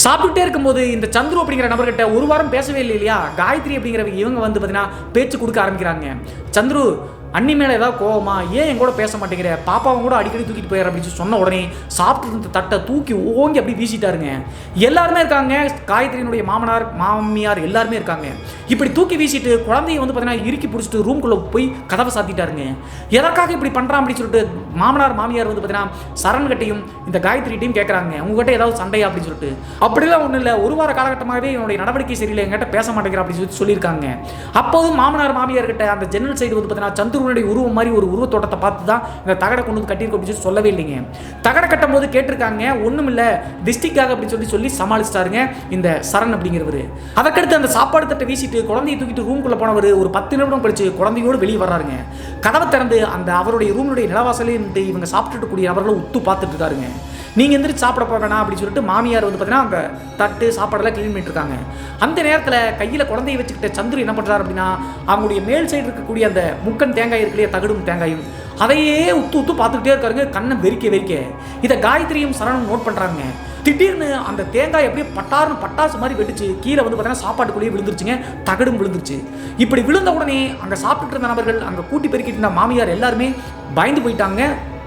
சாப்பிட்டுட்டே இருக்கும்போது இந்த சந்துரு அப்படிங்கிற நபர்கிட்ட ஒரு வாரம் பேசவே இல்லை இல்லையா, காயத்ரி அப்படிங்கிறவங்க இவங்க வந்து பார்த்தீங்கன்னா பேச்சு கொடுக்க ஆரம்பிக்கிறாங்க. சந்துரு அண்ணி மேலே ஏதாவது கோவமா, ஏன் என் கூட பேச மாட்டேங்கிற, பாப்பாவும் கூட அடிக்கடி தூக்கிட்டு போயிடுற அப்படின்னு சொன்ன உடனே சாப்பிட்டு இருந்த தட்டை தூக்கி ஓங்கி அப்படி வீசிட்டாருங்க. எல்லாருமே இருக்காங்க, காயத்ரியினுடைய மாமனார் மாமியார் எல்லாருமே இருக்காங்க. இப்படி தூக்கி வீசிட்டு குழந்தைய வந்து பார்த்தீங்கன்னா இறுக்கி பிடிச்சிட்டு ரூம்குள்ளே போய் கதவை சாத்திட்டாருங்க. எதற்காக இப்படி பண்ணுறான் அப்படின்னு சொல்லிட்டு மாமனார் மாமியார் வந்து பார்த்தீங்கன்னா சரண் கிட்டையும் இந்த காயத்ரிட்டையும் கேட்குறாங்க, உங்ககிட்ட ஏதாவது சண்டையா அப்படின்னு சொல்லிட்டு. அப்படிலாம் ஒன்றும் இல்லை, ஒரு வார காலகட்டமாகவே என்னுடைய நடவடிக்கை சரியில்லை, என்கிட்ட பேச மாட்டேங்கிற அப்படின்னு சொல்லியிருக்காங்க. அப்போதும் மாமனார் மாமியார் கிட்ட அந்த ஜன்னல் சைடு வந்து பார்த்தீங்கன்னா சந்துரு உருவம் மாதிரி ஒரு உருவத்தோட்டத்தை பார்த்து தான் இந்த தகடை கொண்டு வந்து கட்டியிருக்க அப்படின்னு சொல்லவே இல்லைங்க. தகடை கட்டும் போது கேட்டிருக்காங்க, ஒன்றும் இல்லை டிஸ்ட்ரிக்டாக அப்படின்னு சொல்லி சமாளிச்சிட்டாருங்க இந்த சரண் அப்படிங்கிறவர். அதற்கடுத்து அந்த சாப்பாடு தட்டை வீசிட்டு குழந்தையை தூக்கிட்டு ரூம்குள்ளே போனவர் ஒரு 10 நிமிடம் கழிச்சு குழந்தையோடு வெளியே வர்றாருங்க. கதவை திறந்து அந்த அவருடைய ரூமுடைய நிலவாசலே இருந்து இவங்க சாப்பிட்டுட்டு கூடிய நபர்களும் உத்து பார்த்துட்டு இருக்காருங்க. நீங்கள் எந்திரிச்சு சாப்பிட போவேணா அப்படின்னு சொல்லிட்டு மாமியார் வந்து பார்த்தீங்கன்னா அந்த தட்டு சாப்பாடெல்லாம் க்ளீன் பண்ணிட்டு இருக்காங்க. அந்த நேரத்தில் கையில் குழந்தையை வச்சுக்கிட்ட சந்துரு என்ன பண்ணுறாரு அப்படின்னா அவங்களுடைய மேல் சைடு இருக்கக்கூடிய அந்த முக்கன் தேங்காய் இருக்கலையே தகடும் தேங்காயும் அதையே உத்து பார்த்துக்கிட்டே இருக்காருங்க, கண்ணை வெறிக்க. இதை காயத்ரியும் சரணும் நோட் பண்ணுறாங்க. திடீர்னு அந்த தேங்காய் அப்படியே பட்டாருன்னு பட்டாசு மாதிரி வெடிச்சு கீழே வந்து பார்த்தீங்கன்னா சாப்பாட்டுக்குள்ளேயே விழுந்துருச்சுங்க, தகடும் விழுந்துருச்சு. இப்படி விழுந்த உடனே அங்கே சாப்பிட்டுட்டு இருந்த நபர்கள், அங்கே கூட்டி பெருக்கிட்டு இருந்த மாமியார் எல்லாருமே பயந்து போயிட்டாங்க.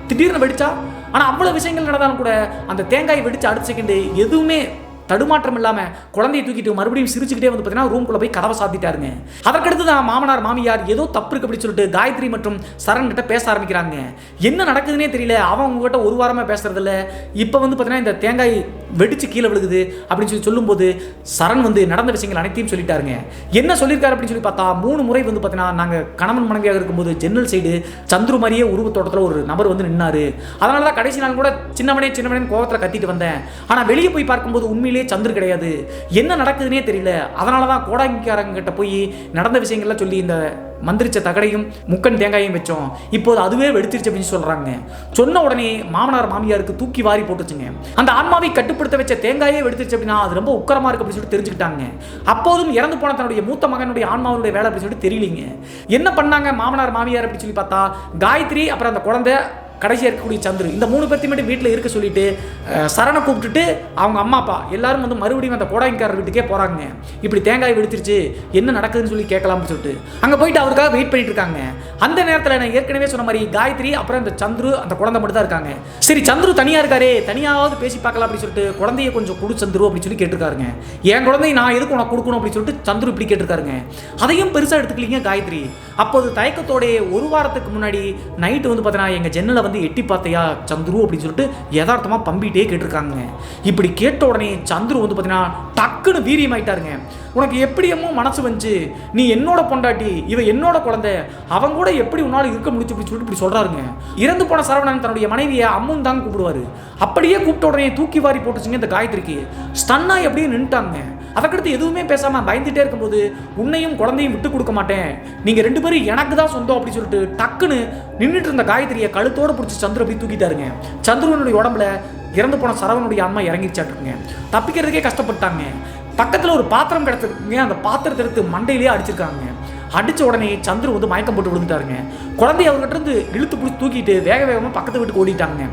திடீர்னு வெடிச்சா, ஆனால் அவ்வளோ விஷயங்கள் நடந்தாலும் கூட அந்த தேங்காய் வெடிச்சு அடுத்த செகண்டு எதுவுமே தடுமாற்றம் இல்லாமல் குழந்தையை தூக்கிட்டு மறுபடியும் சிரிச்சுக்கிட்டே வந்து பார்த்தீங்கன்னா ரூம்குள்ளே போய் கதவை சாத்திட்டாருங்க. அதற்கடுத்து தான் மாமனார் மாமியார் ஏதோ தப்பு இருக்கு அப்படின்னு சொல்லிட்டு காயத்ரி மற்றும் சரண் கிட்ட பேச ஆரம்பிக்கிறாங்க. என்ன நடக்குதுன்னே தெரியல, அவன் உங்ககிட்ட ஒரு வாரமாக பேசுறதில்ல, இப்போ வந்து பார்த்தீங்கன்னா இந்த தேங்காய் வெடிச்சு கீழே விழுகுது அப்படின்னு சொல்லும்போது சரண் வந்து நடந்த விஷயங்கள் அனைத்தையும் சொல்லிட்டாருங்க. என்ன சொல்லியிருக்காரு அப்படின்னு சொல்லி பார்த்தா 3 முறை வந்து பார்த்தீங்கன்னா நாங்கள் கணவன் மனைவியாக இருக்கும்போது ஜன்னல் சைடு சந்துரு மாதிரியே உருவத்தோட்டத்தில் ஒரு நபர் வந்து நின்னாரு. அதனால தான் கடைசி நாள் கூட சின்னவனே கோவத்தில் கத்திட்டு வந்தேன். ஆனால் வெளியே போய் பார்க்கும்போது உண்மையிலேயே சந்துரு கிடையாது, என்ன நடக்குதுன்னே தெரியல. அதனால தான் கோடாங்கிக்காரங்க கிட்ட போய் நடந்த விஷயங்கள்லாம் சொல்லி இந்த மந்திரிச்ச தகடையும் முக்கன் தேங்காயும் வச்சோம், இப்போது அதுவே வெடிச்சிருச்சு அப்படின்னு சொல்றாங்க. சொன்ன உடனே மாமனார் மாமியாருக்கு தூக்கி வாரி போட்டுச்சுங்க. அந்த ஆன்மாவை கட்டுப்படுத்த வச்ச தேங்காயே வெடிச்சிருச்சு அப்படின்னா அது ரொம்ப உக்கரமா இருக்கு அப்படின்னு சொல்லிட்டு தெரிஞ்சுக்கிட்டாங்க. அப்போதும் இறந்து போன தன்னுடைய மூத்த மகனுடைய ஆன்மாவுடைய வேலை அப்படின்னு சொல்லிட்டு தெரியலீங்க. என்ன பண்ணாங்க மாமனார் மாமியார் அப்படின்னு சொல்லி பார்த்தா காயத்ரி அப்புறம் அந்த குழந்தை கடைசியாக இருக்கக்கூடிய சந்துரு இந்த 3 பேர்த்தையும் மட்டும் வீட்டில் இருக்க சொல்லிட்டு சரணை கூப்பிட்டுட்டு அவங்க அம்மா அப்பா எல்லாரும் வந்து மறுபடியும் அந்த கோடாங்கிக்காரர் வீட்டுக்கே போகிறாங்க. இப்படி தேங்காய் வெடிச்சிருச்சு என்ன நடக்குதுன்னு சொல்லி கேட்கலாம்னு சொல்லிட்டு அங்கே போயிட்டு அவருக்காக வெயிட் பண்ணிட்டு இருக்காங்க. அந்த நேரத்தில் நான் ஏற்கனவே சொன்ன மாதிரி காயத்ரி அப்புறம் இந்த சந்துரு அந்த குழந்தை மட்டும் தான் இருக்காங்க. சரி சந்துரு தனியாக இருக்காரு, தனியாவது பேசி பார்க்கலாம் அப்படின்னு சொல்லிட்டு குழந்தைய கொஞ்சம் கொடு சந்துரு அப்படின்னு சொல்லி கேட்டிருக்காருங்க. என் குழந்தைய நான் எதுக்கு உனக்கு கொடுக்கணும் அப்படின்னு சொல்லிட்டு சந்துரு இப்படி கேட்டிருக்காருங்க. அதையும் பெருசாக எடுத்துக்கலீங்க காயத்ரி. அப்போது தயக்கத்தோட ஒரு வாரத்துக்கு முன்னாடி நைட்டு வந்து பார்த்தீங்கன்னா எங்கள் ஜன்னலை வந்து எட்டி பார்த்தையா சந்துரு அப்படின்னு சொல்லிட்டு யதார்த்தமாக பம்பிட்டே கேட்டிருக்காங்க. இப்படி கேட்ட உடனே சந்துரு வந்து பார்த்தீங்கன்னா டக்குன்னு வீரியமாயிட்டாருங்க. உனக்கு எப்படியமோ மனசு வந்துச்சு, நீ என்னோட பொண்டாட்டி, இவ என்னோட குழந்தை, அவங்க கூட எப்படி உன்னால இருக்க முடிச்சு அப்படின்னு சொல்லிட்டு இப்படி சொல்றாருங்க. இறந்து போன சரவணன் தன்னுடைய மனைவியை அம்முன்னு தாங்க கூப்பிடுவாரு. அப்படியே கூப்பிட்ட உடனே தூக்கி வாரி போட்டுச்சுங்க இந்த காயத்ரிக்கு. ஸ்டன்னா எப்படியே நின்ட்டாங்க. அதுக்கடுத்து எதுவுமே பேசாம பயந்துட்டே இருக்கும்போது உன்னையும் குழந்தையும் விட்டு கொடுக்க மாட்டேன், நீங்க 2 பேரும் எனக்கு தான் சொந்தம் அப்படின்னு சொல்லிட்டு டக்குன்னு நின்றுட்டு இருந்த காயத்ரியை கழுத்தோடு பிடிச்சி சந்துரு அப்படி தூக்கிட்டாருங்க. சந்துருவனுடைய உடம்புல இறந்து போன சரவனுடைய ஆன்மா இறங்கிச்சாட்டுங்க. தப்பிக்கிறதுக்கே கஷ்டப்பட்டாங்க. பக்கத்தில் ஒரு பாத்திரம் கிடச்சிருக்குங்க, அந்த பாத்திரத்தை எடுத்து மண்டையிலேயே அடிச்சிருக்காங்க. அடித்த உடனே சந்துரு வந்து மயக்கம் போட்டு விழுந்துட்டாருங்க. குழந்தைய அவர்கிட்ட இருந்து இழுத்து பிடிச்சி தூக்கிட்டு வேகமாக பக்கத்து வீட்டுக்கு ஓடிட்டாங்க.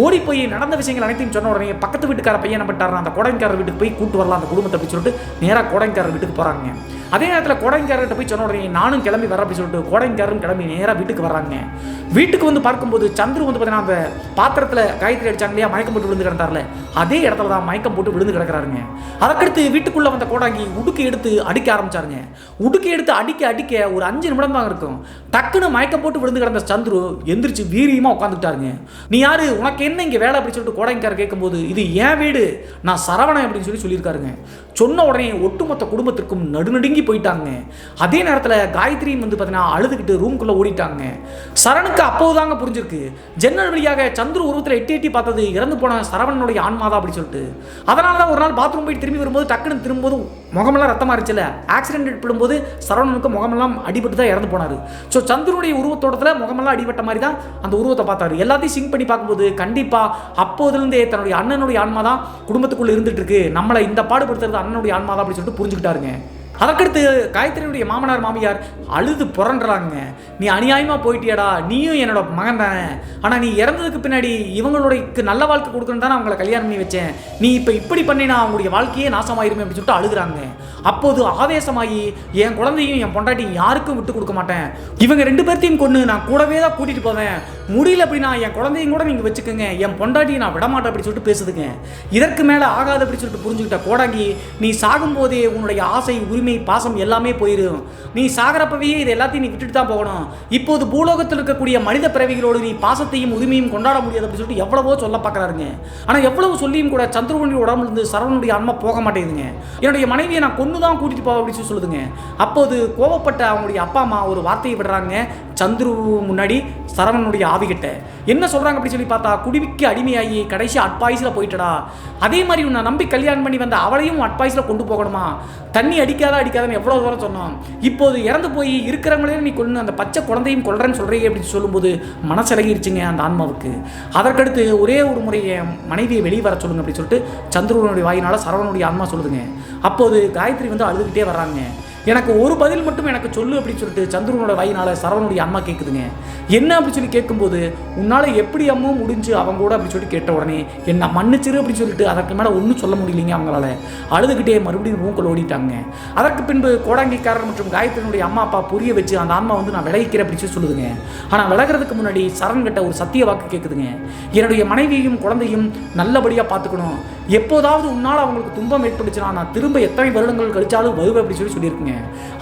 ஓடி போய் நடந்த விஷயங்கள் அனைத்தையும் சொன்ன உடனே பக்கத்து வீட்டுக்கார பையன் என்ன பண்ணிட்டாரு, அந்த கோடங்காரர் வீட்டுக்கு போய் கூட்டு வரலாம் அந்த குடும்பத்தை அப்படின்னு சொல்லிட்டு நேராக கோடங்காரர் வீட்டுக்கு போகிறாங்க. அதே நேரத்தில் கோடங்கிக்காரர்கிட்ட போய் சொன்ன உடனே நானும் கிளம்பி வரேன் அப்படின்னு சொல்லிட்டு கோடங்கிக்காரரும் கிளம்பி நேராக வீட்டுக்கு வர்றாங்க. வீட்டுக்கு வந்து பார்க்கும்போது சந்துரு வந்து பார்த்தீங்கன்னா அந்த பாத்திரத்தில் காயத்ரி அடிச்சாங்க இல்லையா, மயக்கம் போட்டு விழுந்து கிடந்தார்ல, அதே இடத்துல தான் மயக்கம் போட்டு விழுந்து கிடக்கிறாருங்க. அதற்கடுத்து வீட்டுக்குள்ளே வந்த கோடாங்கி உடுக்கி எடுத்து அடிக்க ஆரம்பிச்சாருங்க. உடுக்கி எடுத்து அடிக்க ஒரு 5 நிமிடம் தான் இருக்கும். டக்குன்னு மயக்கம் போட்டு விழுந்து கிடந்த சந்துரு எந்திரிச்சு வீரியமாக உட்காந்துட்டாருங்க. நீ யாரு, உனக்கு என்ன இங்கே வேலை அப்படின்னு சொல்லிட்டு கோடங்கிக்காரர் கேட்கும்போது இது ஏன் வீடு, நான் சரவணன் அப்படின்னு சொல்லியிருக்காருங்க. சொன்ன உடனே ஒட்டுமொத்த குடும்பத்திற்கும் நடுநடுங்கி போயிட்டாங்க. அதே நேரத்தில் காயத்ரியும் வந்து பார்த்தீங்கன்னா அழுதுகிட்டு ரூம்குள்ளே ஓடிட்டாங்க. சரணுக்கு அப்போதாங்க புரிஞ்சிருக்கு, ஜன்னல் வழியாக சந்துரு உருவத்தில் எட்டி பார்த்தது இறந்து போன சரவணனுடைய ஆன்மாதான் அப்படின்னு சொல்லிட்டு. அதனால தான் ஒரு நாள் பாத்ரூம் போயிட்டு திரும்பி வரும்போது டக்குன்னு திரும்பும்போது முகமெல்லாம் ரத்தமாக இருந்துச்சுல, ஆக்சிடென்ட் ஏற்படும்போது சரவணனுக்கு முகமெல்லாம் அடிபட்டு தான் இறந்து போனார். ஸோ சந்துருடைய உருவத்தோட்டத்தில் முகமெல்லாம் அடிபட்ட மாதிரி தான் அந்த உருவத்தை பார்த்தாரு. எல்லாத்தையும் சிங்க் பண்ணி பார்க்கும்போது கண்டிப்பாக அப்போதுலேருந்தே தன்னுடைய அண்ணனுடைய ஆன்மா தான் குடும்பத்துக்குள்ளே இருந்துட்டு இருக்கு, நம்மளை இந்த பாடுபடுத்துறது அண்ணனுடைய ஆன்மா தான் அப்படின்னு சொல்லிட்டு புரிஞ்சுக்கிட்டாருங்க. அதற்கடுத்து காயத்ரியுடைய மாமனார் மாமியார் அழுது புரண்டுறாங்க. நீ அநியாயமாக போயிட்டியாடா, நீயும் என்னோட மகன் தானே, ஆனால் நீ இறந்ததுக்கு பின்னாடி இவங்களுடைய நல்ல வாழ்க்கை கொடுக்கணும் தானே அவங்களை கல்யாணம் பண்ணி வச்சேன், நீ இப்போ இப்படி பண்ணினா அவங்களுடைய வாழ்க்கையே நாசமாயிருமே அப்படின்னு சொல்லிட்டு அழுகுறாங்க. அப்போது ஆவேசமாகி என் குழந்தையும் என் பொண்டாட்டியும் யாருக்கும் விட்டு கொடுக்க மாட்டேன், இவங்க 2 பேர்த்தையும் கொண்டு நான் கூடவே தான் கூட்டிகிட்டு போவேன், முடியல அப்படின்னா என் குழந்தையும் கூட நீங்கள் வச்சுக்கோங்க, என் பொண்டாட்டியை நான் விடமாட்டேன் அப்படின்னு சொல்லிட்டு பேசுதுங்க. இதற்கு மேலே ஆகாது அப்படின்னு சொல்லிட்டு புரிஞ்சுக்கிட்ட கோடாங்கி, நீ சாகும்போதே உன்னுடைய ஆசை உரிமை பாசம் எல்லாமே போயிடும், நீ சாகரப்பவே இது எல்லாத்தையும் நீ விட்டுட்டு தான் போகணும், இப்போது பூலோகத்தில் இருக்கக்கூடிய மனித பிறவிகளோடு நீ பாசத்தையும் உரிமையும் கொண்டாட முடியாது அப்படின்னு சொல்லிட்டு எவ்வளவோ சொல்ல பார்க்குறாருங்க. ஆனால் எவ்வளவு சொல்லியும் கூட சந்துருவனுடைய உடம்புல இருந்து சரவணனுடைய ஆன்மா போக மாட்டேங்குதுங்க. என்னுடைய மனைவியை நான் கொண்டு தான் கூட்டிட்டு போவ அப்படின்னு சொல்லுதுங்க. அப்போது கோவப்பட்ட அவங்களுடைய அப்பா அம்மா ஒரு வார்த்தையை விடுறாங்க சந்துரு முன்னாடி சரவணனுடைய ஆவிகிட்ட. என்ன சொல்றாங்க அப்படி சொல்லி பார்த்தா, குடிவிக்கு அடிமையாகி கடைசி அட்பாய்ஸில் போயிட்டடா, அதே மாதிரி உன்னை நம்பி கல்யாணம் பண்ணி வந்த அவளையும் அட்பாய்ஸில் கொண்டு போகணுமா, தண்ணி அடிக்காதான்னு எவ்வளோ தூரம் சொன்னோம், இப்போது இறந்து போய் இருக்கிறவங்களையும் நீ கொண்டு அந்த பச்சை குழந்தையும் கொள்றேன்னு சொல்கிறீங்க அப்படின்னு சொல்லும்போது மனசிறகிருச்சுங்க அந்த ஆன்மாவுக்கு. அதற்கடுத்து ஒரே ஒரு முறையை மனைவியை வெளியே வர சொல்லுங்க அப்படின்னு சொல்லிட்டு சந்துருவனுடைய வாயினால் சரவணனுடைய ஆன்மா சொல்லுதுங்க. அப்போது காயத்ரி வந்து அழுதுகிட்டே வர்றாங்க. எனக்கு ஒரு பதில் மட்டும் எனக்கு சொல்லு அப்படின்னு சொல்லிட்டு சந்துருவனோட வாயினால சரவணனுடைய அம்மா கேட்குதுங்க. என்ன அப்படின்னு சொல்லி கேட்கும்போது, உன்னால் எப்படி அம்மா முடிஞ்சு அவங்க கூட அப்படின்னு சொல்லிட்டு கேட்ட உடனே என்ன மன்னிச்சிரு அப்படின்னு சொல்லிட்டு அதற்கு மேலே ஒன்றும் சொல்ல முடியலைங்க அவங்களால. அழுதுகிட்டே மறுபடியும் ரூம்குள்ள ஓடிட்டாங்க. அதற்கு பின்பு கோடாங்கிக்காரர் மற்றும் காயத்ரியினுடைய அம்மா அப்பா புரிய வச்சு அந்த ஆன்மா வந்து நான் விலகிக்கிறேன் அப்படின்னு சொல்லுதுங்க. ஆனால் விலகிறதுக்கு முன்னாடி சரண் கிட்ட ஒரு சத்திய வாக்கு கேட்குதுங்க. என்னுடைய மனைவியையும் குழந்தையும் நல்லபடியாக பார்த்துக்கணும், எப்போதாவது உன்னால் அவங்களுக்கு துன்பம் ஏற்பட்டுச்சுன்னா நான் திரும்ப எத்தனை வருடங்கள் கழிச்சாலும் வருவேன் அப்படின்னு சொல்லியிருக்குங்க.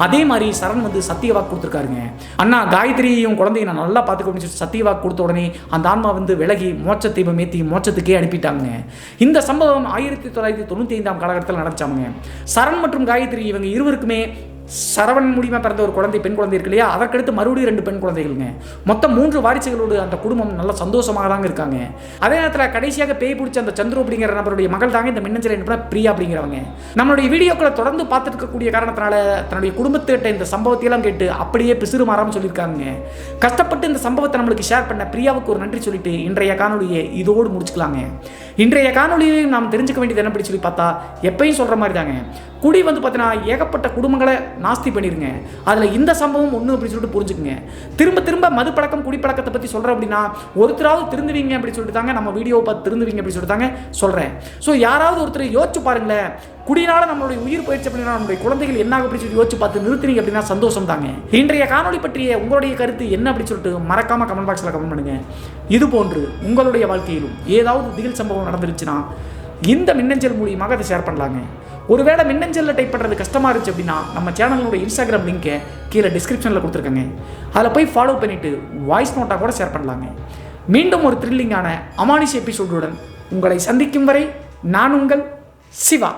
அதே மாதிரி சரண் வந்து சத்திய வாக்கு கொடுத்துருக்காருங்க. அண்ணா காயத்ரியையும் குழந்தையும் நான் நல்லா பார்த்துக்க அப்படின்னு சொல்லி சத்திய வாக்கு கொடுத்த உடனே அந்த ஆன்மா வந்து விலகி மோட்ச தீபம் ஏற்றி மோட்சத்துக்கே அனுப்பிட்டாங்க. இந்த சம்பவம் 1995 காலகட்டத்தில் நடந்துச்சாங்க. சரண் மற்றும் காயத்ரி இவங்க இருவருக்குமே சரவணன் மூலியமாக பிறந்த ஒரு குழந்தை, பெண் குழந்தை இருக்கு இல்லையா, அதற்கடுத்து மறுபடியும் 2 பெண் குழந்தைகளுங்க. மொத்தம் 3 வாரிசுகளோடு அந்த குடும்பம் நல்ல சந்தோஷமாக தாங்க இருக்காங்க. அதே நேரத்தில் கடைசியாக பேய் பிடிச்ச அந்த சந்துரு அப்படிங்கிற நபருடைய மகள் தாங்க இந்த மின்னஞ்சல் என்ன பிரியா அப்படிங்கிறவங்க. நம்மளுடைய வீடியோக்களை தொடர்ந்து பார்த்துட்டு இருக்கக்கூடிய காரணத்தினால தன்னுடைய குடும்பத்திட்ட இந்த சம்பவத்தையெல்லாம் கேட்டு அப்படியே பிசுறு மாறாமல் சொல்லியிருக்காங்க. கஷ்டப்பட்டு இந்த சம்பவத்தை நம்மளுக்கு ஷேர் பண்ண பிரியாவுக்கு ஒரு நன்றி சொல்லிட்டு இன்றைய காணொலியை இதோடு முடிச்சுக்கலாங்க. இன்றைய காணொலியை நாம் தெரிஞ்சுக்க வேண்டியது என்ன சொல்லி பார்த்தா, எப்பயும் சொல்கிற மாதிரி தாங்க, குடி வந்து பார்த்தீங்கன்னா ஏகப்பட்ட குடும்பங்களை நாஸ்தி பண்ணிருங்க. அதில் இந்த சம்பவம் ஒன்று அப்படின்னு சொல்லிட்டு புரிஞ்சுக்குங்க. திரும்ப திரும்ப மது பழக்கம் குடிப்பழக்கத்தை பற்றி சொல்கிறேன் அப்படின்னா ஒருத்தராவது திருந்துவீங்க அப்படின்னு சொல்லிட்டு தாங்க நம்ம வீடியோவை பார்த்து திருந்துவீங்க அப்படின்னு சொல்லிட்டு தாங்க சொல்கிறேன். ஸோ யாராவது ஒருத்தர் யோசிச்சு பாருங்களேன், குடினால நம்மளுடைய உயிர் போயிடுச்சு அப்படின்னா நம்மளுடைய குழந்தைகள் என்ன அப்படின்னு சொல்லி யோசிச்சு பார்த்து நிறுத்தினீங்க அப்படின்னா சந்தோஷம் தாங்க. இன்றைய காணொலி பற்றிய உங்களுடைய கருத்து என்ன அப்படின்னு சொல்லிட்டு மறக்காம கமெண்ட் பாக்ஸில் கமெண்ட் பண்ணுங்க. இது போன்று உங்களுடைய வாழ்க்கையிலும் ஏதாவது திகில் சம்பவம் நடந்துருச்சுன்னா இந்த மின்னஞ்சல் மூலியமாக அதை ஷேர் பண்ணலாங்க. ஒருவேளை மின்னஞ்சலில் டைப் பண்ணுறது கஷ்டமாக இருந்துச்சு அப்படின்னா நம்ம சேனலோட இன்ஸ்டாகிராம் லிங்கை கீழே டிஸ்கிரிப்ஷனில் கொடுத்துருக்கேங்க. அதில் போய் ஃபாலோ பண்ணிவிட்டு வாய்ஸ் நோட்டாக கூட ஷேர் பண்ணலாங்க. மீண்டும் ஒரு த்ரில்லிங்கான அமானுஷ எபிசோடுடன் உங்களை சந்திக்கும் வரை நான் உங்கள் சிவா.